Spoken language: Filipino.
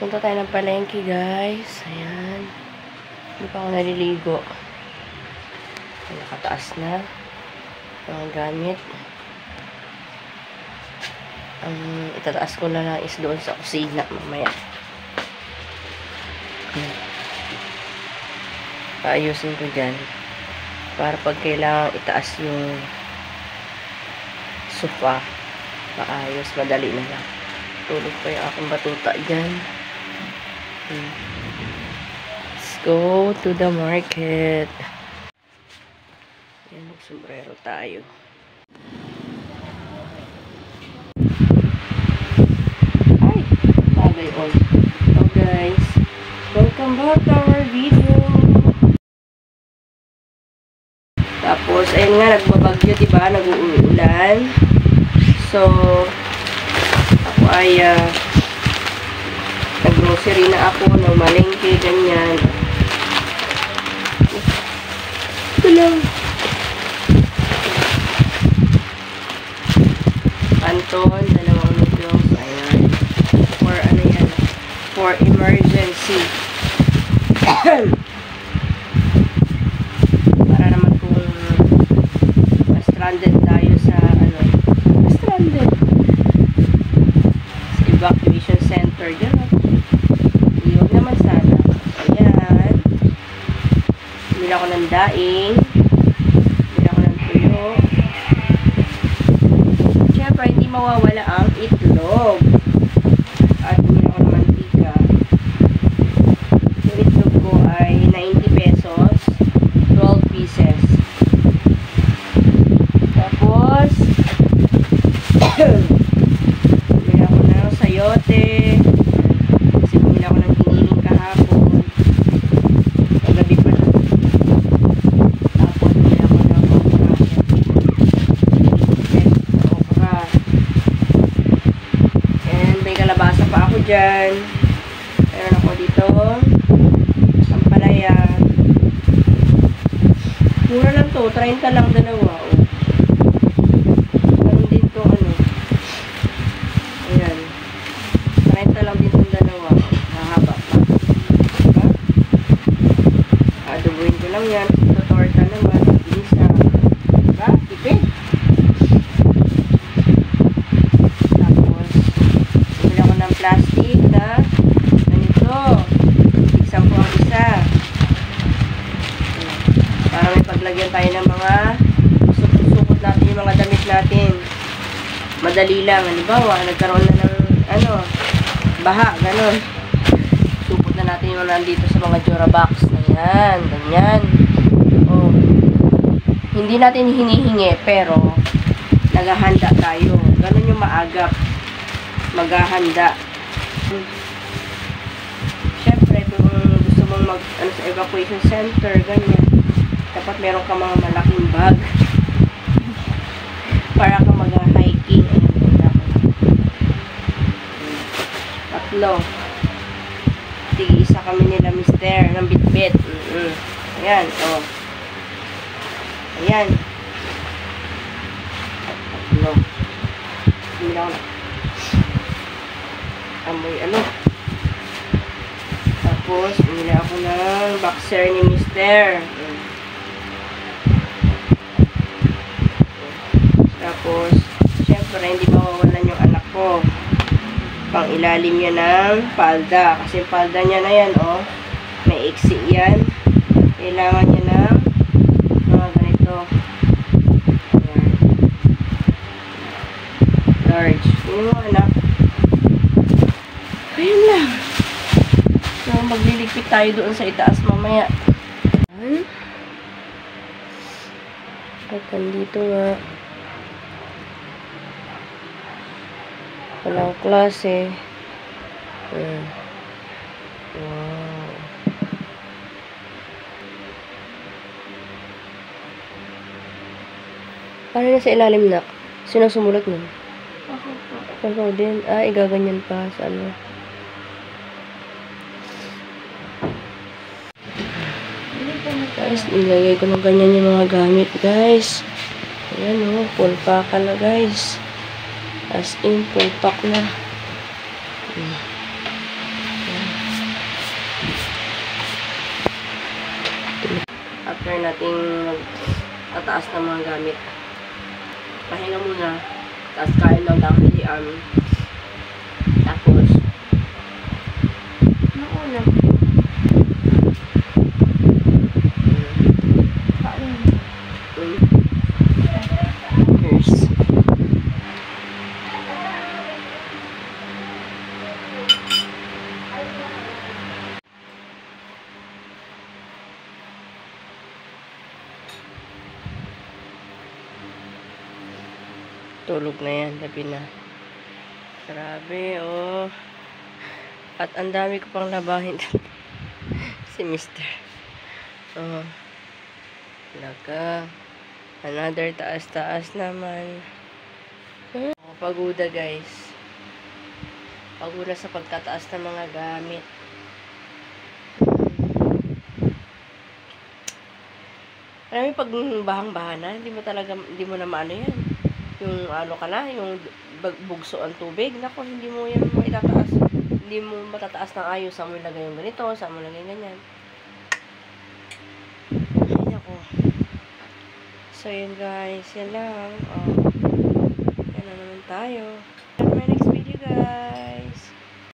Punta tayo ng palengke, guys. Ayan. Hindi pa ako naliligo. Nakataas na. Mga gamit. Ang itataas ko na lang is doon sa kusina mamaya. Paayusin ko dyan. Para pag kailangan itaas yung sofa, maayos, madali na lang. Tulog pa yung aking batuta dyan. Let's go to the market. Yan, mag-sombrero tayo. Ay, bagay all. So guys, welcome back to our video. Tapos, ayun nga, nagbabagyo, diba? Nag-uulan. So, ako ay nag-grocery na ako ng malengke, ganyan. Ito lang. Anton, dalawang noodles. Ayan. For ano yan? For emergency. Para naman kung stranded tayo sa ano. Stranded. Sa evacuation center. Gano'n. Iwag naman sana. Ayan. Bili ako ng daing. Bili ako ng tuyo. Siyempre, hindi mawawala ang itlog. At bili ako ng mantika. Yung itlog ko ay 90 pesos. 12 pieces. Tapos, bili ako ng sayote. Kasi bumili ako ng hiniling kahapon. Kagabi pa lang. Tapos, bili ako ng okra. And may kalabasa pa ako dyan. Meron ako dito. Sampalaya. Mura lang to. 30 lang dalawa. Oh. Meron din to ano. Ayan. 30 lang din itong dalawa. Mahaba pa. Diba? Adobuin ko lang yan. Ito torta naman. Bilis na. Diba? Tipid. Tapos, bumili ako ng plastic na ganito. Isang po ang isa. Para may paglagyan tayo ng mga sukot natin yung mga damit natin. Madali lang. Halimbawa, nagkaroon na ng ano, baha, gano'n. Supot na natin yung nandito sa mga Durabox. Ayan, ganyan. Oh. Hindi natin hinihingi, pero naghahanda tayo. Gano'n yung maagap. Maghahanda. Siyempre, kung gusto mong mag, ano, sa evacuation center, ganyan. Dapat meron ka mga malaking bag. Para ka mag-hiking. Tatlo. Tig-isa kami nila mister ng bitbit. Ayan, oh. Ayan. Tatlo. Hindi ako na. Amoy ano. Tapos, bumili ako ng boxer ni mister. Tapos, syempre, hindi mawawalan yung anak ko. Pang ilalim niya ng palda. Kasi yung palda niya na yan, oh. May iksi yan. Kailangan niya ng mga ganito. Ayan. Large. Yung anak. Ayun lang. So, magliligpit tayo doon sa itaas mamaya. Ayan. At nandito nga. Walang klase. Wow. Paano na sa ilalim na? Sino sumulat nun? Ako po. Ikaw din. Ah, igaganyan pa sa ano. Guys, nilagay ko ng ganyan yung mga gamit, guys. Ayan, oh. Full pack na, guys. As in, full pack na. Ayan. try nating tataas ng mga gamit. Pahinga muna. Tapos kain lang lang hilian. Tapos, nauna. Cheers. Tulog na yan, gabi na. Grabe, oh. At ang dami ko pang labahin. Si Mr. Oh. Laka. Another taas-taas naman. Oh, paguda, guys. Paguda sa pagtataas ng mga gamit. Alam mo, pag bahang-baha na, hindi mo na maano yan. Yung ano ka na, yung bugso ang tubig. Nako, hindi mo yan maitataas. Hindi mo matataas ng ayos. Saan mo ilagay yung ganito, saan mo ilagay ganyan. Ay, nako. So, yun guys. Yan lang. Oh. Yan na naman tayo. See you in my next video, guys.